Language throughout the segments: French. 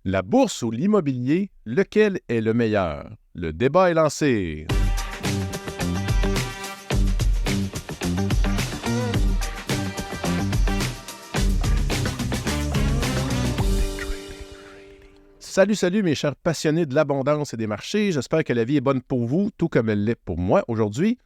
La bourse ou l'immobilier, lequel est le meilleur? Le débat est lancé. Salut mes chers passionnés de l'abondance et des marchés. J'espère que la vie est bonne pour vous, tout comme elle l'est pour moi. Aujourd'hui,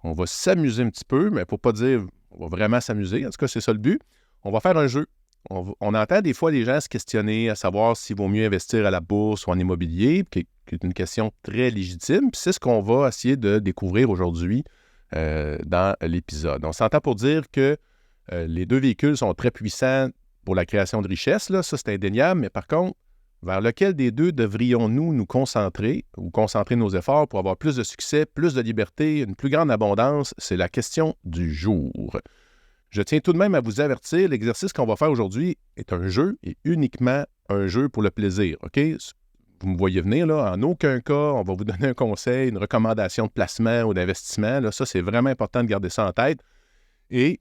on va s'amuser un petit peu, mais pour pas dire on va vraiment s'amuser, en tout cas c'est ça le but. On va faire un jeu. On entend des fois les gens se questionner à savoir s'il vaut mieux investir à la bourse ou en immobilier, qui est une question très légitime. Puis c'est ce qu'on va essayer de découvrir aujourd'hui dans l'épisode. On s'entend pour dire que les deux véhicules sont très puissants pour la création de richesse, là, ça c'est indéniable, mais par contre, vers lequel des deux devrions-nous nous concentrer ou concentrer nos efforts pour avoir plus de succès, plus de liberté, une plus grande abondance? C'est la question du jour. Je tiens tout de même à vous avertir, l'exercice qu'on va faire aujourd'hui est un jeu et uniquement un jeu pour le plaisir, OK? Vous me voyez venir, là, en aucun cas, on va vous donner un conseil, une recommandation de placement ou d'investissement. Là, ça, c'est vraiment important de garder ça en tête. Et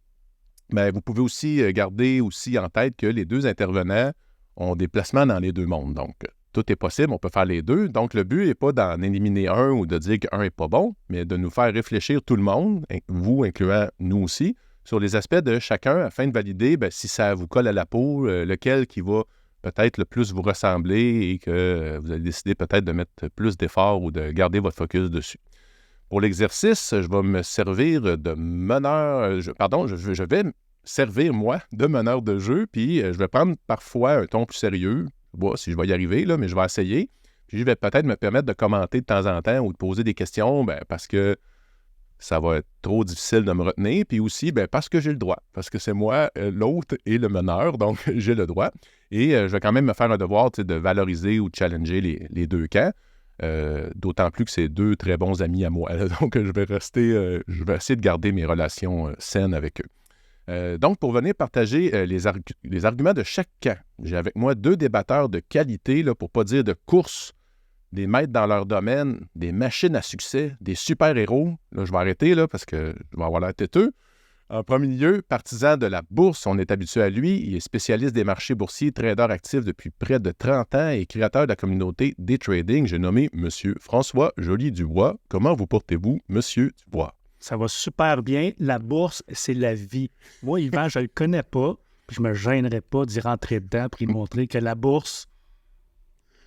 bien, vous pouvez aussi garder aussi en tête que les deux intervenants ont des placements dans les deux mondes. Donc, tout est possible, on peut faire les deux. Donc, le but n'est pas d'en éliminer un ou de dire qu'un n'est pas bon, mais de nous faire réfléchir tout le monde, vous incluant nous aussi, sur les aspects de chacun afin de valider si ça vous colle à la peau, lequel qui va peut-être le plus vous ressembler et que vous allez décider peut-être de mettre plus d'efforts ou de garder votre focus dessus. Pour l'exercice, je vais me servir de meneur, je vais servir, moi, de meneur de jeu, puis je vais prendre parfois un ton plus sérieux. Je sais pas si je vais y arriver, là, mais je vais essayer. Puis je vais peut-être me permettre de commenter de temps en temps ou de poser des questions parce que ça va être trop difficile de me retenir. Puis aussi, parce que j'ai le droit. Parce que c'est moi, l'hôte et le meneur, donc j'ai le droit. Et je vais quand même me faire un devoir de valoriser ou de challenger les deux camps. D'autant plus que c'est deux très bons amis à moi. Donc, je vais essayer de garder mes relations saines avec eux. Donc, pour venir partager les arguments de chaque camp, j'ai avec moi deux débatteurs de qualité, là, pour ne pas dire de course, des maîtres dans leur domaine, des machines à succès, des super-héros. Là, je vais arrêter là, parce que je vais avoir l'air têteux. En premier lieu, partisan de la bourse, on est habitué à lui. Il est spécialiste des marchés boursiers, trader actif depuis près de 30 ans et créateur de la communauté Day Trading. J'ai nommé M. François Joly-Dubois. Comment vous portez-vous, M. Dubois? Ça va super bien. La bourse, c'est la vie. Moi, Yvan, je ne le connais pas, puis je ne me gênerais pas d'y rentrer dedans pour lui montrer que la bourse,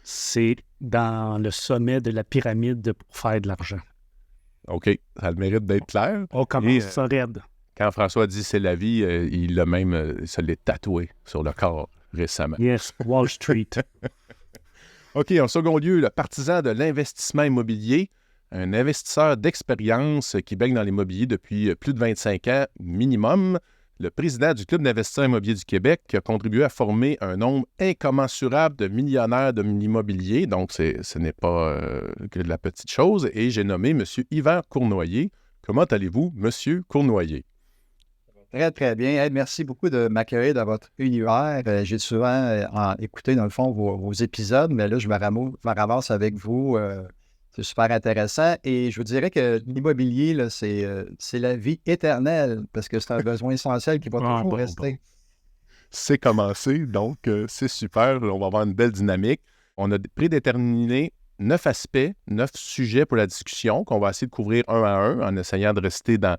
c'est dans le sommet de la pyramide pour faire de l'argent. OK, ça a le mérite d'être clair. On commence ça raide. Quand François dit c'est la vie, il l'a même, se l'est tatoué sur le corps récemment. Yes, Wall Street. OK, en second lieu, le partisan de l'investissement immobilier, un investisseur d'expérience qui baigne dans l'immobilier depuis plus de 25 ans minimum, le président du Club d'investisseurs immobiliers du Québec qui a contribué à former un nombre incommensurable de millionnaires de l'immobilier, donc ce n'est pas que de la petite chose, et j'ai nommé M. Yvan Cournoyer. Comment allez-vous, M. Cournoyer? Très, très bien. Hey, merci beaucoup de m'accueillir dans votre univers. J'ai souvent écouté, dans le fond, vos épisodes, mais là, je me ramasse avec vous. C'est super intéressant. Et je vous dirais que l'immobilier, là, c'est la vie éternelle parce que c'est un besoin essentiel qui va toujours rester. Bon. C'est commencé, donc c'est super. On va avoir une belle dynamique. On a prédéterminé 9 aspects, 9 sujets pour la discussion qu'on va essayer de couvrir un à un en essayant de rester dans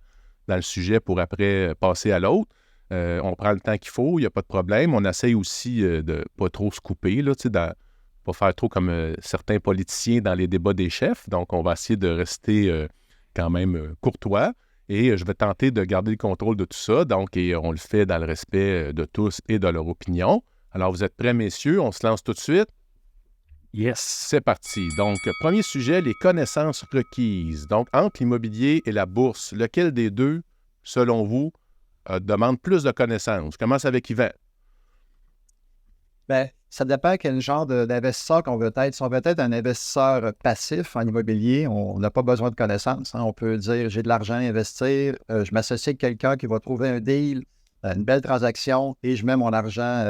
le sujet pour après passer à l'autre. On prend le temps qu'il faut, il n'y a pas de problème. On essaye aussi de ne pas trop se couper, là, pas faire trop comme certains politiciens dans les débats des chefs. Donc, on va essayer de rester quand même courtois. Et je vais tenter de garder le contrôle de tout ça. Donc, et on le fait dans le respect de tous et de leur opinion. Alors, vous êtes prêts, messieurs? On se lance tout de suite? Yes. C'est parti. Donc, premier sujet, les connaissances requises. Donc, entre l'immobilier et la bourse, lequel des deux, selon vous, demande plus de connaissances? Je commence avec Yvan. Bien, ça dépend quel genre d'investisseur qu'on veut être. Si on veut être un investisseur passif en immobilier, on n'a pas besoin de connaissances. On peut dire, j'ai de l'argent à investir, je m'associe avec quelqu'un qui va trouver un deal, une belle transaction, et je mets mon argent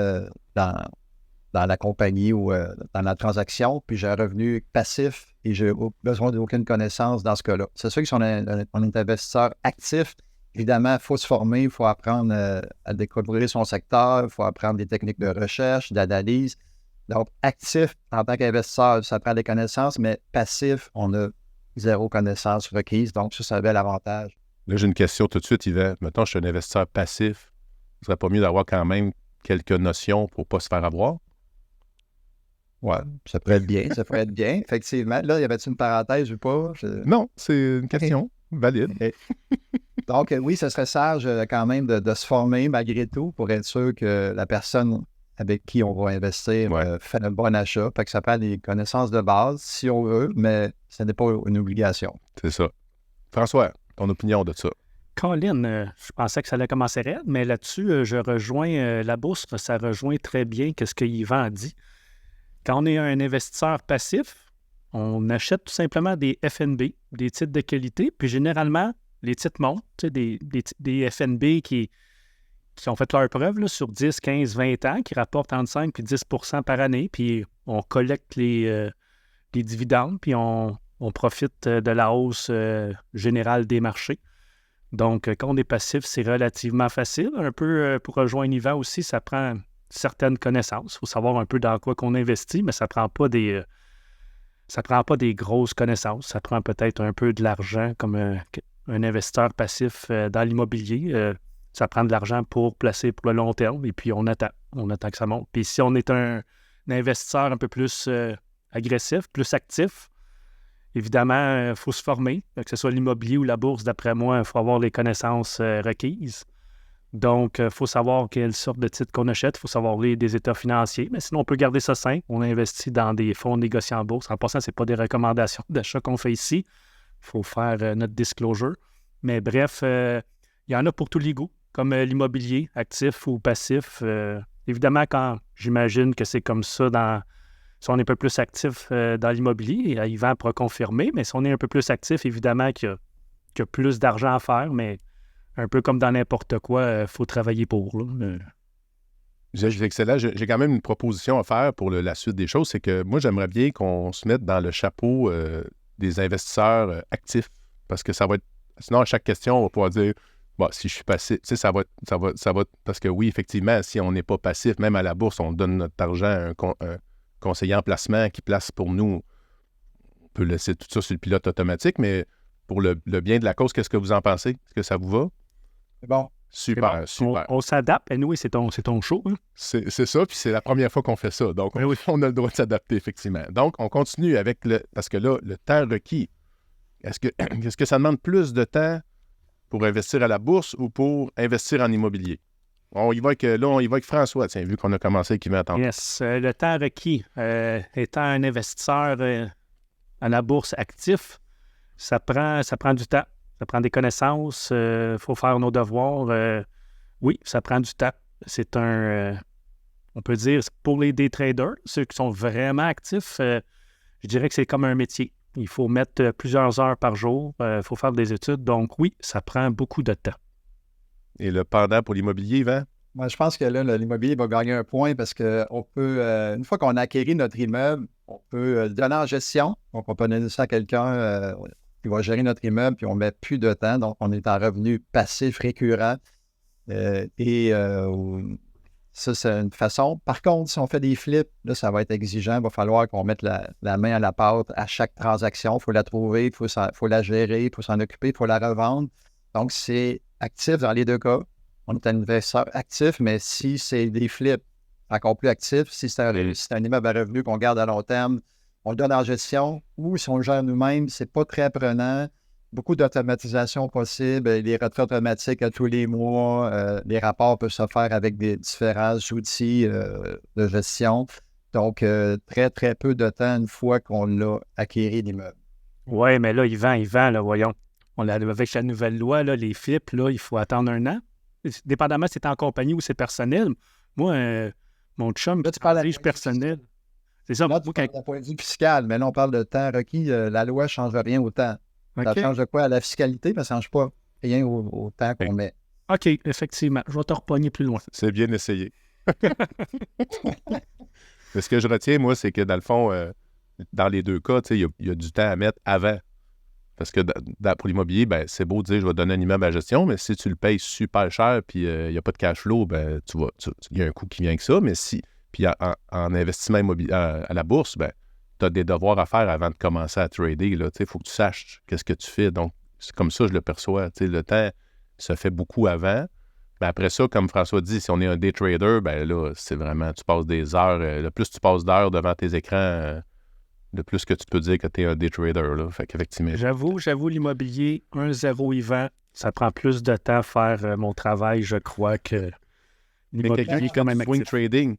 dans la compagnie ou dans la transaction, puis j'ai un revenu passif et j'ai besoin d'aucune connaissance dans ce cas-là. C'est sûr que si on est investisseur actif, évidemment, il faut se former, il faut apprendre à découvrir son secteur, il faut apprendre des techniques de recherche, d'analyse. Donc, actif, en tant qu'investisseur, ça prend des connaissances, mais passif, on a zéro connaissance requise. Donc, ça a un bel avantage. Là, j'ai une question tout de suite, Yvan. Mettons, je suis un investisseur passif. Ce serait pas mieux d'avoir quand même quelques notions pour ne pas se faire avoir? Oui, ça pourrait être bien, ça pourrait être bien, effectivement. Là, y avait-tu une parenthèse ou pas? Non, c'est une question valide. Okay. Donc, oui, ce serait sage quand même de se former malgré tout pour être sûr que la personne avec qui on va investir fait un bon achat. Fait que ça prend des connaissances de base, si on veut, mais ce n'est pas une obligation. C'est ça. François, ton opinion de ça? Colin, je pensais que ça allait commencer raide, mais là-dessus, je rejoins la bourse, ça rejoint très bien ce que Yvan a dit. Quand on est un investisseur passif, on achète tout simplement des FNB, des titres de qualité, puis généralement, les titres montent, des FNB qui ont fait leur preuve là, sur 10, 15, 20 ans, qui rapportent entre 5 et 10 % par année, puis on collecte les dividendes, puis on profite de la hausse générale des marchés. Donc, quand on est passif, c'est relativement facile. Un peu pour rejoindre Yvan aussi, ça prend certaines connaissances. Il faut savoir un peu dans quoi qu'on investit, mais ça prend pas des grosses connaissances. Ça prend peut-être un peu de l'argent comme un investisseur passif dans l'immobilier. Ça prend de l'argent pour placer pour le long terme et puis on attend que ça monte. Puis si on est un investisseur un peu plus agressif, plus actif, évidemment, il faut se former, que ce soit l'immobilier ou la bourse. D'après moi, il faut avoir les connaissances requises. Donc, il faut savoir quelle sorte de titre qu'on achète. Il faut savoir lire des états financiers. Mais sinon, on peut garder ça simple. On investit dans des fonds négociés en bourse. En passant, ce n'est pas des recommandations d'achat qu'on fait ici. Il faut faire notre disclosure. Mais bref, il y en a pour tous les goûts, comme l'immobilier, actif ou passif. Évidemment, quand j'imagine que c'est comme ça si on est un peu plus actif dans l'immobilier, Yvan pourra confirmer, mais si on est un peu plus actif, évidemment qu'il y a plus d'argent à faire, mais un peu comme dans n'importe quoi, il faut travailler pour. Là. C'est excellent. J'ai quand même une proposition à faire pour la suite des choses. C'est que moi, j'aimerais bien qu'on se mette dans le chapeau des investisseurs actifs. Parce que ça va être... Sinon, à chaque question, on va pouvoir dire bon, si je suis passif, tu sais, ça va. Parce que oui, effectivement, si on n'est pas passif, même à la bourse, on donne notre argent à un conseiller en placement qui place pour nous. On peut laisser tout ça sur le pilote automatique, mais pour le bien de la cause, qu'est-ce que vous en pensez? Est-ce que ça vous va? C'est bon. Super, super. On s'adapte. Et nous, c'est ton show. Hein? C'est ça, puis c'est la première fois qu'on fait ça. Donc, oui. On a le droit de s'adapter, effectivement. Donc, on continue avec parce que là, le temps requis, est-ce que ça demande plus de temps pour investir à la bourse ou pour investir en immobilier? On y va avec François, tiens, vu qu'on a commencé avec Yvan attendre. Yes, le temps requis. Étant un investisseur à la bourse actif, ça prend du temps. Ça prend des connaissances. Il faut faire nos devoirs. Oui, ça prend du temps. C'est on peut dire, pour les day traders, ceux qui sont vraiment actifs, je dirais que c'est comme un métier. Il faut mettre plusieurs heures par jour. Il faut faire des études. Donc oui, ça prend beaucoup de temps. Et le pendant pour l'immobilier, Yvan? Moi, je pense que là, l'immobilier va gagner un point parce qu'on peut, une fois qu'on a acquéri notre immeuble, on peut le donner en gestion. Donc, on peut donner ça à quelqu'un qui va gérer notre immeuble, puis on ne met plus de temps. Donc, on est en revenu passif récurrent. Ça, c'est une façon. Par contre, si on fait des flips, là, ça va être exigeant. Il va falloir qu'on mette la main à la pâte à chaque transaction. Il faut la trouver, il faut la gérer, il faut s'en occuper, il faut la revendre. Donc, c'est actif dans les deux cas. On est un investisseur actif, mais si c'est des flips, encore plus actif, si c'est un immeuble à revenu qu'on garde à long terme, on le donne en gestion, ou si on le gère nous-mêmes, c'est pas très prenant. Beaucoup d'automatisation possible, les retraits automatiques à tous les mois, les rapports peuvent se faire avec des différents outils de gestion. Donc, très, très peu de temps une fois qu'on l'a acquéri l'immeuble. Oui, mais là, Yvan, là, voyons. Avec la nouvelle loi, là, les flips, là, il faut attendre 1 an. Dépendamment si c'est en compagnie ou c'est personnel. Moi, mon chum, là, tu parles de personnel. C'est ça. Là, tu parles d'un point de vue fiscal, mais là, on parle de temps requis. La loi ne change rien au temps. Ça change de quoi à la fiscalité, mais ça ne change pas rien au temps qu'on met. OK, effectivement. Je vais te repogner plus loin. C'est bien essayé. Mais ce que je retiens, moi, c'est que dans le fond, dans les deux cas, il y a du temps à mettre avant. Parce que pour l'immobilier, ben, c'est beau de dire je vais te donner un immeuble à gestion, mais si tu le payes super cher puis il n'y a pas de cash flow, ben, il y a un coût qui vient avec ça. Mais Puis en investissement immobilier, à la bourse, ben, tu as des devoirs à faire avant de commencer à trader. Il faut que tu saches qu'est-ce que tu fais. Donc, c'est comme ça que je le perçois. Le temps se fait beaucoup avant. Mais après ça, comme François dit, si on est un day trader, ben là, c'est vraiment, tu passes des heures. Le plus tu passes d'heures devant tes écrans, le plus que tu peux dire que tu es un day trader. Là. Fait qu'effectivement. J'avoue, l'immobilier, 1-0 Yvan, ça prend plus de temps à faire mon travail, je crois, que Mais quelqu'un l'immobilier qui quand fait même du swing actif. trading,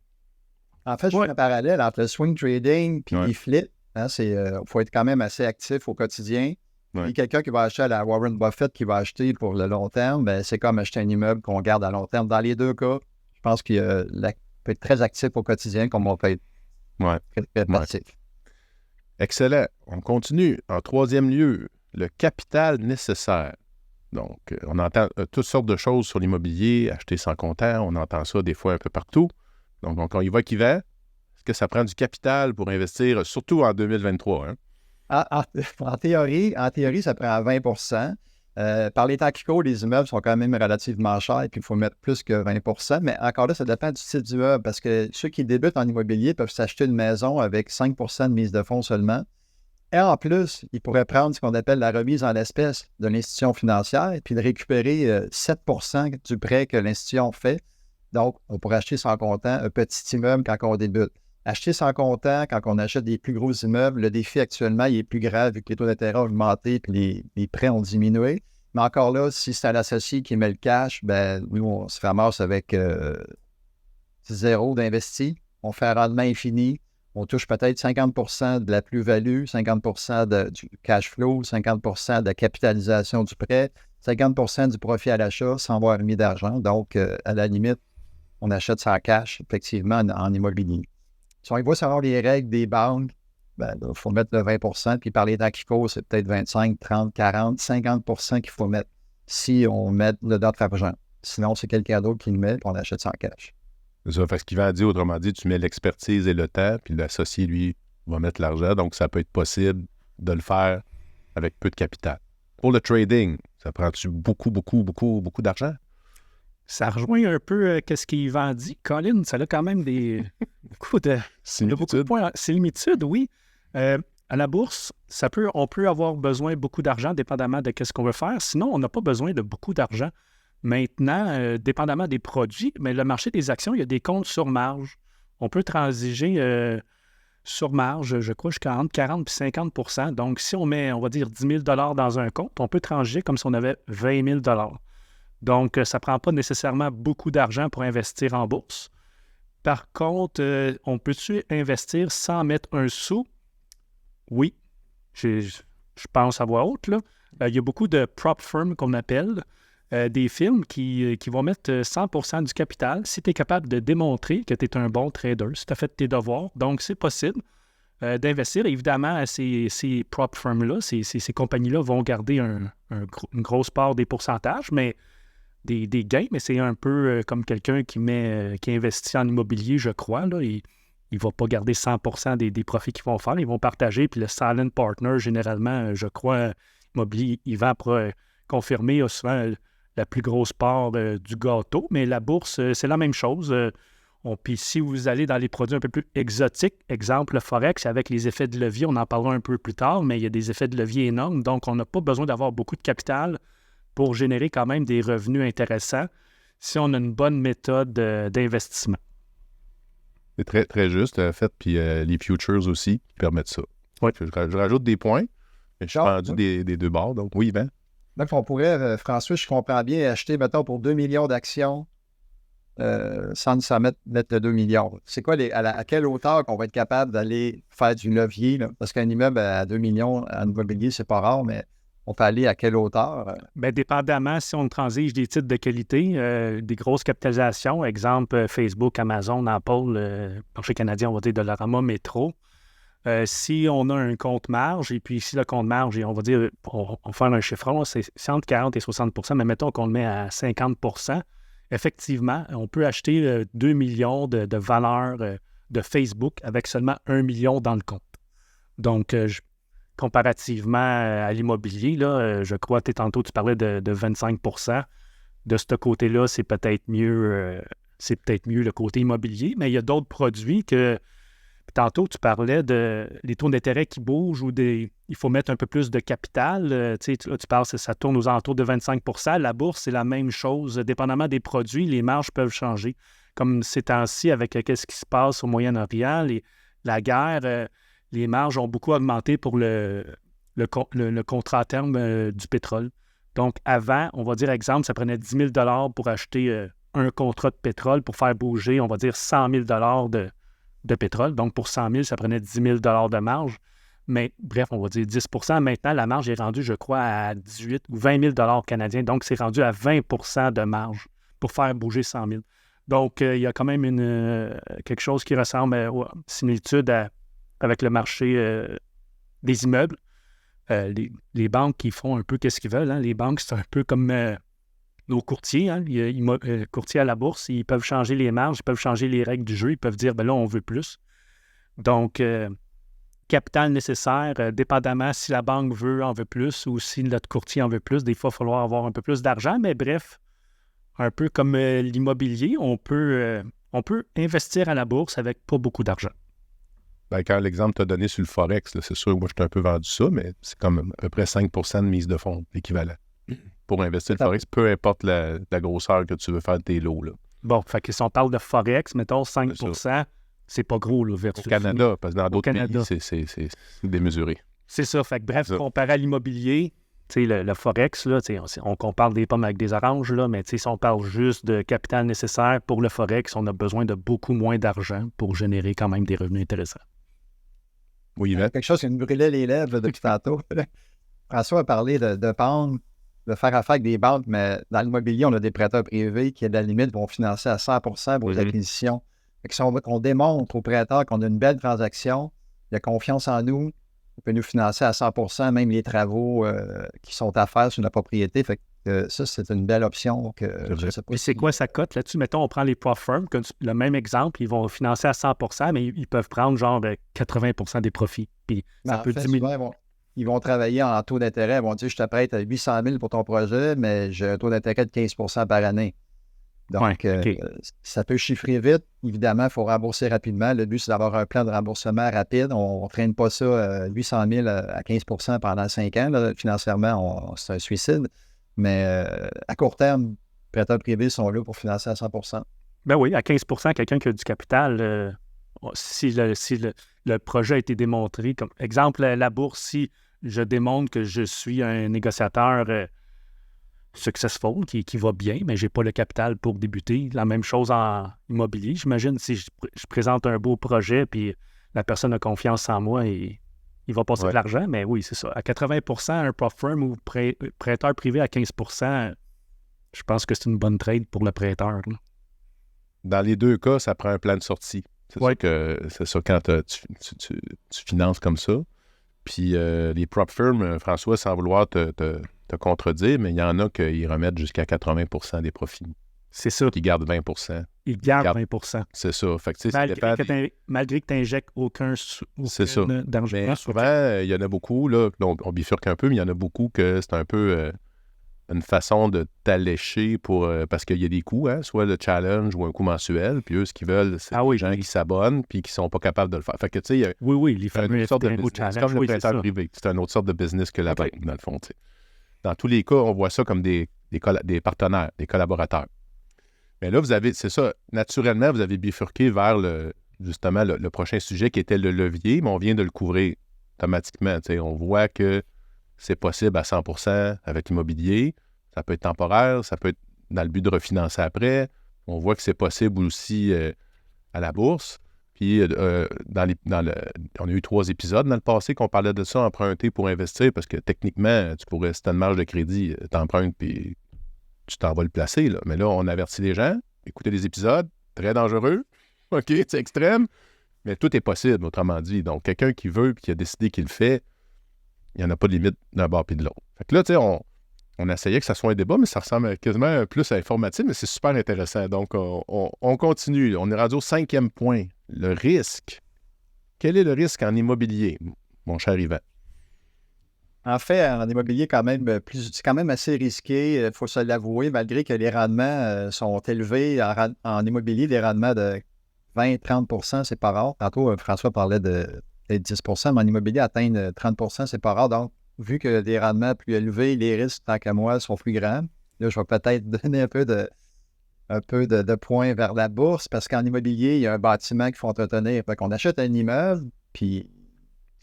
En fait, je fais un parallèle entre le swing trading et les flips. Il faut être quand même assez actif au quotidien. Ouais. Et quelqu'un qui va acheter à la Warren Buffett, qui va acheter pour le long terme, ben, c'est comme acheter un immeuble qu'on garde à long terme. Dans les deux cas, je pense qu'il peut être très actif au quotidien comme on peut être très passif. Excellent. On continue. En troisième lieu, le capital nécessaire. Donc, on entend toutes sortes de choses sur l'immobilier, acheter sans comptant, on entend ça des fois un peu partout. Donc on y va qui va. Est-ce que ça prend du capital pour investir, surtout en 2023? Hein? En théorie, ça prend 20 par les temps qui courent, les immeubles sont quand même relativement chers et puis il faut mettre plus que 20 mais encore là, ça dépend du type d'immeuble parce que ceux qui débutent en immobilier peuvent s'acheter une maison avec 5 de mise de fonds seulement. Et en plus, ils pourraient prendre ce qu'on appelle la remise en espèces de l'institution financière et puis de récupérer 7 du prêt que l'institution fait. Donc, on pourrait acheter sans comptant un petit immeuble quand on débute. Acheter sans comptant, quand on achète des plus gros immeubles, le défi actuellement, il est plus grave vu que les taux d'intérêt ont augmenté et les prêts ont diminué. Mais encore là, si c'est à l'associé qui met le cash, ben nous, on se ramasse avec 0 d'investi. On fait un rendement infini. On touche peut-être 50 de la plus-value, 50 du cash flow, 50 de la capitalisation du prêt, 50 du profit à l'achat sans avoir mis d'argent. Donc, à la limite, on achète sans cash, effectivement, en immobilier. Si on y voit savoir les règles des banques, ben, il faut mettre le 20 puis par les temps qui courent, c'est peut-être 25, 30, 40, 50 qu'il faut mettre si on met le notre argent. Sinon, c'est quelqu'un d'autre qui le met et on achète sans cash. C'est ça. Fait que ce qu'il va dire, autrement dit, tu mets l'expertise et le temps, puis l'associé, lui, va mettre l'argent. Donc, ça peut être possible de le faire avec peu de capital. Pour le trading, ça prend-tu beaucoup d'argent? Ça rejoint un peu ce qu'Yvan dit. Colin, ça a quand même beaucoup de points. Similitudes, oui. À la bourse, on peut avoir besoin de beaucoup d'argent, dépendamment de ce qu'on veut faire. Sinon, on n'a pas besoin de beaucoup d'argent. Maintenant, dépendamment des produits, mais le marché des actions, il y a des comptes sur marge. On peut transiger sur marge, je crois, jusqu'à entre 40 et 50 %. Donc, si on met, on va dire, 10 000 $ dans un compte, on peut transiger comme si on avait 20 000 $. Donc, ça ne prend pas nécessairement beaucoup d'argent pour investir en bourse. Par contre, on peut-tu investir sans mettre un sou? Oui, je pense à voix haute, là. Il y a beaucoup de prop firms qu'on appelle, des firmes qui vont mettre 100 % du capital si tu es capable de démontrer que tu es un bon trader, si tu as fait tes devoirs. Donc, c'est possible d'investir. Évidemment, ces prop firms-là, ces compagnies-là vont garder une grosse part des pourcentages, mais des gains, mais c'est un peu comme quelqu'un qui investit en immobilier, je crois. Là, il ne va pas garder 100 % des profits qu'ils vont faire. Ils vont partager. Puis le silent partner, généralement, je crois, immobilier, Yvan pourra confirmer, a souvent la plus grosse part du gâteau. Mais la bourse, c'est la même chose. Puis si vous allez dans les produits un peu plus exotiques, exemple le Forex, avec les effets de levier, on en parlera un peu plus tard, mais il y a des effets de levier énormes. Donc, on n'a pas besoin d'avoir beaucoup de capital pour générer quand même des revenus intéressants si on a une bonne méthode d'investissement. C'est très, très juste, en fait. Puis les futures aussi qui permettent ça. Oui. Je rajoute des points, mais je suis rendu des deux bords. Donc, oui, Ben. Donc, on pourrait, François, je comprends bien, acheter, mettons, pour 2 millions d'actions sans mettre le 2 millions. C'est quoi, à quelle hauteur qu'on va être capable d'aller faire du levier? Là? Parce qu'un immeuble à 2 millions en immobilier, c'est pas rare, mais on peut aller à quelle hauteur? Bien, dépendamment si on transige des titres de qualité, des grosses capitalisations, exemple Facebook, Amazon, Apple, marché canadien, on va dire Dollarama, Métro. Si on a un compte marge, et puis si le compte marge, on va dire, on va faire un chiffron, c'est entre 40 et 60 %, mais mettons qu'on le met à 50 %, effectivement, on peut acheter 2 millions de valeur de Facebook avec seulement 1 million dans le compte. Donc, comparativement à l'immobilier, là, je crois que tantôt tu parlais de 25 %. De ce côté-là, c'est peut-être mieux c'est peut-être mieux le côté immobilier, mais il y a d'autres produits que... Tantôt, tu parlais de les taux d'intérêt qui bougent ou il faut mettre un peu plus de capital. Tu parles, ça tourne aux alentours de 25 %. La bourse, c'est la même chose. Dépendamment des produits, les marges peuvent changer. Comme ces temps-ci, avec qu'est-ce qui se passe au Moyen-Orient, la guerre, les marges ont beaucoup augmenté pour le contrat à terme du pétrole. Donc, avant, on va dire, exemple, ça prenait 10 000 pour acheter un contrat de pétrole pour faire bouger, on va dire, 100 000 de pétrole. Donc, pour 100 000, ça prenait 10 000 de marge. Mais bref, on va dire 10 % Maintenant, la marge est rendue, je crois, à 18 ou 20 000 canadiens. Donc, c'est rendu à 20 % de marge pour faire bouger 100 000. Donc, il y a quand même quelque chose qui ressemble aux similitudes avec le marché des immeubles. Les banques qui font un peu qu'est-ce qu'ils veulent. Hein. Les banques, c'est un peu comme nos courtiers. Hein. Courtiers à la bourse, ils peuvent changer les marges, ils peuvent changer les règles du jeu, ils peuvent dire, ben là, on veut plus. Donc, capital nécessaire, dépendamment si la banque en veut plus ou si notre courtier en veut plus, des fois, il va falloir avoir un peu plus d'argent, mais bref, un peu comme l'immobilier, on peut investir à la bourse avec pas beaucoup d'argent. Ben, quand l'exemple t'a donné sur le Forex, là, c'est sûr, moi, je t'ai un peu vendu ça, mais c'est comme à peu près 5 % de mise de fonds, l'équivalent. Pour investir le Forex, peu importe la grosseur que tu veux faire de tes lots. Là. Bon, fait que si on parle de Forex, mettons 5 %, c'est pas gros, là, versus... Au Canada, parce que dans d'autres pays, c'est démesuré. C'est ça. Fait que bref, comparé à l'immobilier, tu sais, le Forex, là, on compare des pommes avec des oranges, là, mais si on parle juste de capital nécessaire pour le Forex, on a besoin de beaucoup moins d'argent pour générer quand même des revenus intéressants. Oui, Yvan? Quelque chose qui me brûlait les lèvres depuis tantôt. François a parlé de banques, de faire affaire avec des banques, mais dans l'immobilier, on a des prêteurs privés qui, à la limite, vont financer à 100 % vos acquisitions. Fait que si on démontre aux prêteurs qu'on a une belle transaction, il a confiance en nous, il peut nous financer à 100 % même les travaux qui sont à faire sur la propriété. Fait que ça, c'est une belle option. Je sais pas. Puis c'est quoi sa cote là-dessus? Mettons, on prend les prop firms, le même exemple, ils vont financer à 100 % mais ils peuvent prendre genre 80 % des profits. Puis ça peut diminuer. Ils vont travailler en taux d'intérêt. Ils vont dire, je te prête 800 000 pour ton projet, mais j'ai un taux d'intérêt de 15 % par année. Donc, ça peut chiffrer vite. Évidemment, il faut rembourser rapidement. Le but, c'est d'avoir un plan de remboursement rapide. On ne traîne pas ça 800 000 à 15 % pendant 5 ans. Là. Financièrement, c'est un suicide. Mais à court terme, les prêteurs privés sont là pour financer à 100 %. Ben oui, à 15 % quelqu'un qui a du capital, si le projet a été démontré, comme exemple, la bourse, si je démontre que je suis un négociateur successful, qui va bien, mais je n'ai pas le capital pour débuter. La même chose en immobilier. J'imagine si je présente un beau projet, puis la personne a confiance en moi et il va passer de l'argent, mais oui, c'est ça. À 80 % un prop firm ou prêteur privé à 15 % je pense que c'est une bonne trade pour le prêteur. Là. Dans les deux cas, ça prend un plan de sortie. C'est ça quand tu finances comme ça. Puis les prop firms, François, sans vouloir te contredire, mais il y en a qui remettent jusqu'à 80 % des profits. C'est ça. Qui gardent 20 %. Ils gardent 20 % C'est ça. Fait que, malgré que tu n'injectes aucun d'argent. Mais souvent, il y en a beaucoup, là, on bifurque un peu, mais il y en a beaucoup que c'est un peu une façon de t'allécher parce qu'il y a des coûts, hein, soit le challenge ou un coût mensuel, puis eux, ce qu'ils veulent, c'est des gens qui s'abonnent puis qui ne sont pas capables de le faire. Fait que, tu sais, il y a les fameux une sorte de business. C'est comme le prêteur privé. C'est une autre sorte de business que la banque, dans le fond. T'sais. Dans tous les cas, on voit ça comme des partenaires, des collaborateurs. Mais là, c'est ça, naturellement, vous avez bifurqué vers justement le prochain sujet qui était le levier, mais on vient de le couvrir automatiquement. T'sais. On voit que c'est possible à 100 % avec l'immobilier. Ça peut être temporaire, ça peut être dans le but de refinancer après. On voit que c'est possible aussi à la bourse. Puis, on a eu 3 épisodes dans le passé qu'on parlait de ça, emprunter pour investir, parce que techniquement, tu pourrais, si tu as une marge de crédit, t'empruntes puis tu t'en vas le placer. Là. Mais là, on avertit les gens, écoutez les épisodes, très dangereux, OK, c'est extrême, mais tout est possible, autrement dit. Donc, quelqu'un qui veut et qui a décidé qu'il le fait, il n'y en a pas de limite d'un bord puis de l'autre. Fait que là, tu sais, on essayait que ça soit un débat, mais ça ressemble quasiment plus à informatif, mais c'est super intéressant. Donc, on continue. On est rendu au 5e point. Le risque. Quel est le risque en immobilier, mon cher Yvan? En fait, en immobilier, c'est quand même assez risqué, il faut se l'avouer, malgré que les rendements sont élevés. En immobilier, des rendements de 20-30 %, c'est pas rare. Tantôt, François parlait de 10 %, mais en immobilier, atteindre 30 %, c'est pas rare. Donc, vu que des rendements plus élevés, les risques, tant qu'à moi, sont plus grands. Là, je vais peut-être donner un peu de points vers la bourse, parce qu'en immobilier, il y a un bâtiment qu'il faut entretenir. Fait qu'on achète un immeuble, puis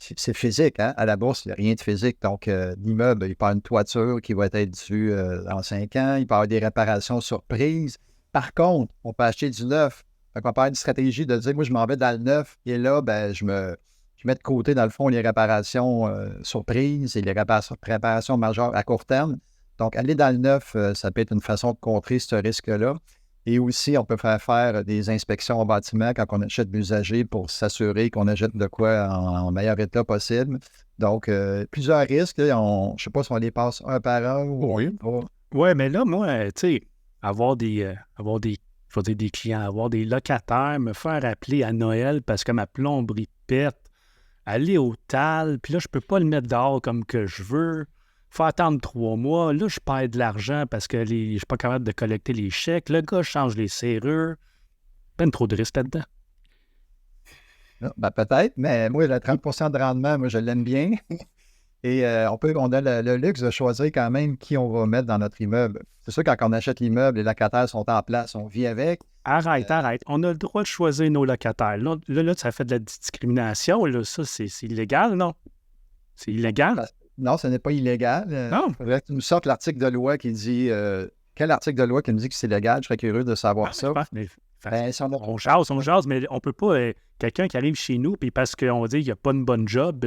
c'est physique, hein? À la bourse, il n'y a rien de physique. Donc, l'immeuble, il peut avoir une toiture qui va être due dans 5 ans. Il peut avoir des réparations surprises. Par contre, on peut acheter du neuf. Fait qu'on peut avoir une stratégie de dire, moi, je m'en vais dans le neuf. Et là, je mets de côté, dans le fond, les réparations surprises et les réparations majeures à court terme. Donc, aller dans le neuf, ça peut être une façon de contrer ce risque-là. Et aussi, on peut faire des inspections au bâtiment quand on achète l'usager pour s'assurer qu'on achète de quoi en meilleur état possible. Donc, plusieurs risques. Là, je ne sais pas si on les passe un par un ou Oui. pas. Ouais, mais là, moi, tu sais, avoir des clients, avoir des locataires, me faire appeler à Noël parce que ma plomberie pète, aller au TAL, puis là, je peux pas le mettre dehors comme que je veux. Faut attendre 3 mois. Là, je perds de l'argent parce que je suis pas capable de collecter les chèques. Le gars change les serrures. Peine trop de risques là-dedans. Non, peut-être, mais moi, le 30 % de rendement, moi, je l'aime bien. Et on a le luxe de choisir quand même qui on va mettre dans notre immeuble. C'est sûr, quand on achète l'immeuble, les locataires sont en place, on vit avec. Arrête. On a le droit de choisir nos locataires. Là, ça fait de la discrimination. Là, ça, c'est illégal, non? C'est illégal? Non, ce n'est pas illégal. Non. Il faudrait que tu nous sortes l'article de loi qui dit... quel article de loi qui nous dit que c'est légal? Je serais curieux de savoir ça. On jase, mais on peut pas... quelqu'un qui arrive chez nous, puis parce qu'on dit qu'il n'y a pas une bonne job,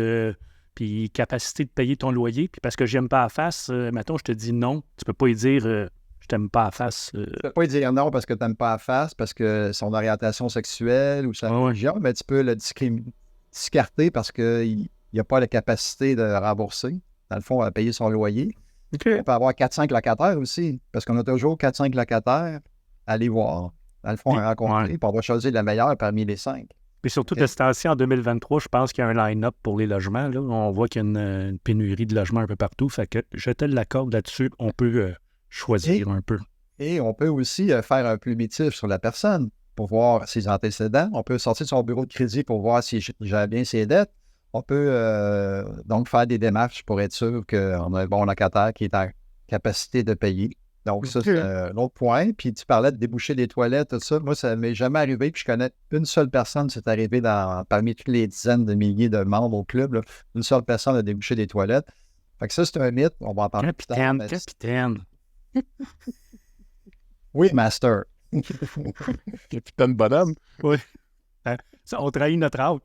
puis capacité de payer ton loyer, puis parce que j'aime pas la face, mettons, je te dis non. Tu peux pas lui dire je t'aime pas la face. Tu peux pas lui dire non parce que tu n'aimes pas la face, parce que son orientation sexuelle ou sa religion, mais tu peux le discarter parce qu'il n'y a pas la capacité de rembourser, dans le fond, à payer son loyer. Okay. On peut avoir 4-5 locataires aussi, parce qu'on a toujours 4-5 locataires à aller voir, dans le fond, à rencontrer, puis on va choisir la meilleure parmi les 5. Et surtout, de ce temps-ci, en 2023, je pense qu'il y a un line-up pour les logements. Là. On voit qu'il y a une pénurie de logements un peu partout. Fait que je te l'accorde là-dessus. On peut choisir un peu. Et on peut aussi faire un plumitif sur la personne pour voir ses antécédents. On peut sortir de son bureau de crédit pour voir s'il gère bien ses dettes. On peut donc faire des démarches pour être sûr qu'on a un bon locataire qui est en capacité de payer. Donc, ça, c'est un autre point. Puis, tu parlais de déboucher des toilettes, tout ça. Moi, ça ne m'est jamais arrivé. Puis, je connais une seule personne, c'est arrivé parmi toutes les dizaines de milliers de membres au club. Là, une seule personne a débouché des toilettes. Fait que ça, c'est un mythe. On va en parler plus tard. Capitaine. Oui, master. Capitaine bonhomme. Oui. On trahit notre âge.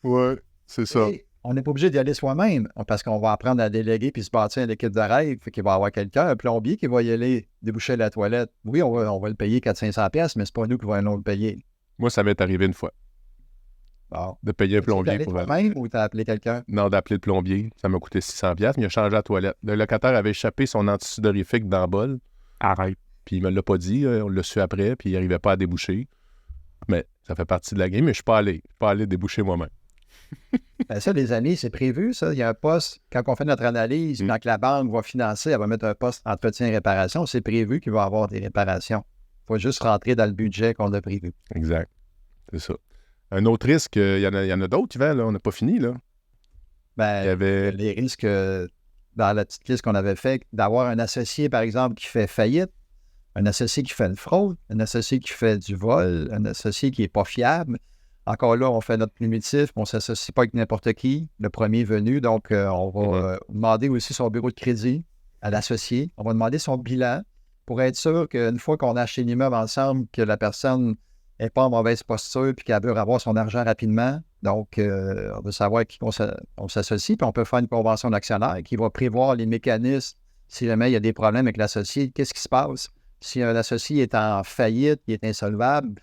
Oui, c'est ça. Et on n'est pas obligé d'y aller soi-même parce qu'on va apprendre à déléguer puis se bâtir une équipe de rêve. Fait qu'il va y avoir quelqu'un, un plombier qui va y aller déboucher la toilette. Oui, on va le payer 400-500$, mais c'est pas nous qui allons le payer. Moi, ça m'est arrivé une fois. Bon. De payer un plombier pour toi-même ou t'as appelé quelqu'un? Non, d'appeler le plombier. Ça m'a coûté 600$, mais il a changé la toilette. Le locataire avait échappé son antisudorifique dans le bol. Arrête. Puis il me l'a pas dit. On l'a su après, puis il n'arrivait pas à déboucher. Mais ça fait partie de la game, mais je suis pas allé déboucher moi-même. Ben ça, les amis, c'est prévu, ça. Il y a un poste, quand on fait notre analyse, quand la banque va financer, elle va mettre un poste entretien et réparation, c'est prévu qu'il va y avoir des réparations. Il faut juste rentrer dans le budget qu'on a prévu. Exact. C'est ça. Un autre risque, il y en a d'autres, Yvan, là. On n'a pas fini, là. Ben, il y avait les risques, dans la petite liste qu'on avait faite, d'avoir un associé, par exemple, qui fait faillite, un associé qui fait une fraude, un associé qui fait du vol, un associé qui n'est pas fiable. Encore là, on fait notre primitif, on ne s'associe pas avec n'importe qui, le premier venu. Donc, on va demander aussi son bureau de crédit à l'associé. On va demander son bilan pour être sûr qu'une fois qu'on a acheté l'immeuble ensemble, que la personne n'est pas en mauvaise posture et qu'elle veut avoir son argent rapidement. Donc, on veut savoir avec qui on s'associe. Puis, on peut faire une convention d'actionnaire qui va prévoir les mécanismes. Si jamais il y a des problèmes avec l'associé, qu'est-ce qui se passe? Si un associé est en faillite, il est insolvable,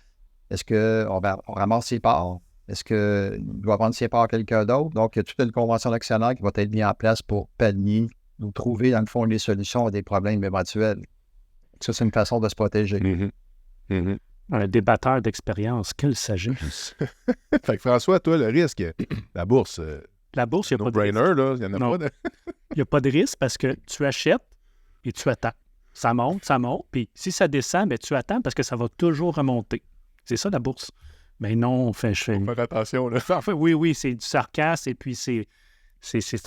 est-ce qu'on ramasse ses parts? Est-ce qu'il doit vendre ses parts à quelqu'un d'autre? Donc, il y a toute une convention d'actionnaire qui va être mise en place pour pallier ou trouver, dans le fond, les solutions à des problèmes éventuels. Ça, c'est une façon de se protéger. Un débatteur d'expérience, quelle sagesse. Fait que François, toi, le risque, la bourse... La bourse, il n'y a pas de brainer, là, il n'y en a pas de... Il n'y a pas de risque parce que tu achètes et tu attends. Ça monte. Puis si ça descend, ben, tu attends parce que ça va toujours remonter. C'est ça, la bourse. Mais non, je fais... Faut faire attention, là. Enfin, oui, c'est du sarcasme et puis c'est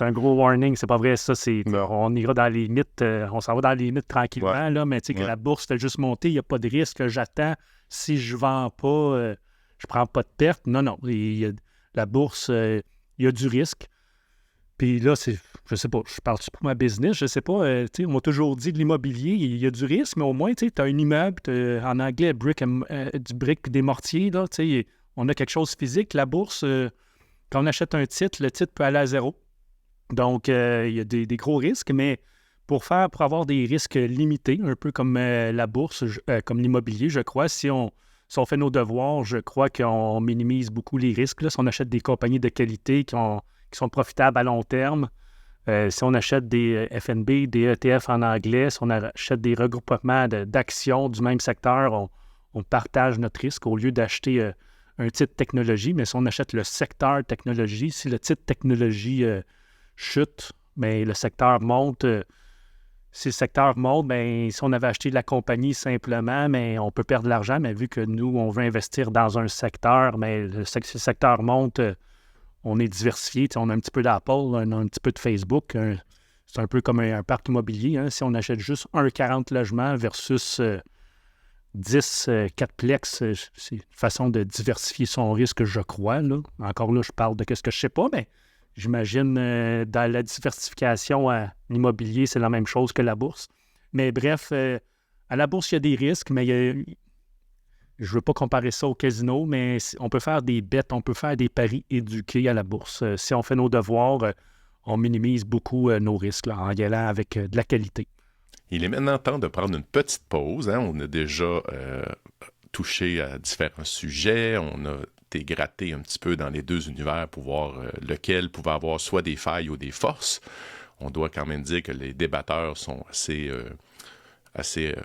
un gros warning. C'est pas vrai, ça. Non. On ira dans les limites, on s'en va dans les limites tranquillement, Ouais. là, mais tu sais que Ouais. la bourse fait juste monter, il n'y a pas de risque. J'attends. Si je vends pas, je prends pas de perte. Non. La bourse, il y a du risque. Puis là, je sais pas, je parle-tu pour ma business? Je sais pas. Tu sais, on m'a toujours dit de l'immobilier, il y a du risque, mais au moins, tu sais, un immeuble, en anglais, du brick puis des mortiers, là, tu sais, on a quelque chose physique. La bourse, quand on achète un titre, le titre peut aller à zéro. Donc, il y a des gros risques, mais pour avoir des risques limités, un peu comme la bourse, comme l'immobilier, je crois, si on fait nos devoirs, je crois qu'on minimise beaucoup les risques. Là, si on achète des compagnies de qualité qui sont profitables à long terme, si on achète des FNB, des ETF en anglais, si on achète des regroupements d'actions du même secteur, on partage notre risque au lieu d'acheter un titre technologie. Mais si on achète le secteur technologie, si le titre technologie chute, mais le secteur monte. Si le secteur monte, bien, si on avait acheté la compagnie simplement, mais on peut perdre de l'argent, mais vu que nous, on veut investir dans un secteur, mais si le secteur monte, on est diversifié. On a un petit peu d'Apple, on a un petit peu de Facebook. C'est un peu comme un parc immobilier. Hein. Si on achète juste 40 logements versus 10 4plex, c'est une façon de diversifier son risque, je crois. Là. Encore là, je parle de ce que je ne sais pas, mais j'imagine dans la diversification à l'immobilier, c'est la même chose que la bourse. Mais bref, à la bourse, il y a des risques, mais je ne veux pas comparer ça au casino, mais on peut faire des bets, on peut faire des paris éduqués à la bourse. Si on fait nos devoirs, on minimise beaucoup nos risques là, en y allant avec de la qualité. Il est maintenant temps de prendre une petite pause. Hein. On a déjà touché à différents sujets. On a gratté un petit peu dans les deux univers pour voir lequel pouvait avoir soit des failles ou des forces. On doit quand même dire que les débatteurs sont assez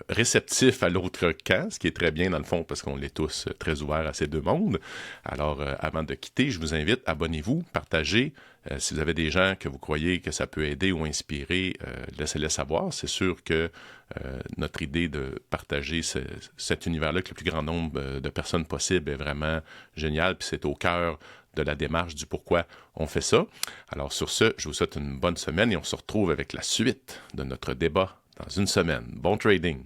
réceptifs à l'autre camp, ce qui est très bien dans le fond parce qu'on est tous très ouverts à ces deux mondes. Alors, avant de quitter, je vous invite, abonnez-vous, partagez. Si vous avez des gens que vous croyez que ça peut aider ou inspirer, laissez-les savoir. C'est sûr que notre idée de partager cet univers-là avec le plus grand nombre de personnes possible est vraiment génial, puis c'est au cœur de la démarche du pourquoi on fait ça. Alors sur ce, je vous souhaite une bonne semaine et on se retrouve avec la suite de notre débat dans une semaine. Bon trading!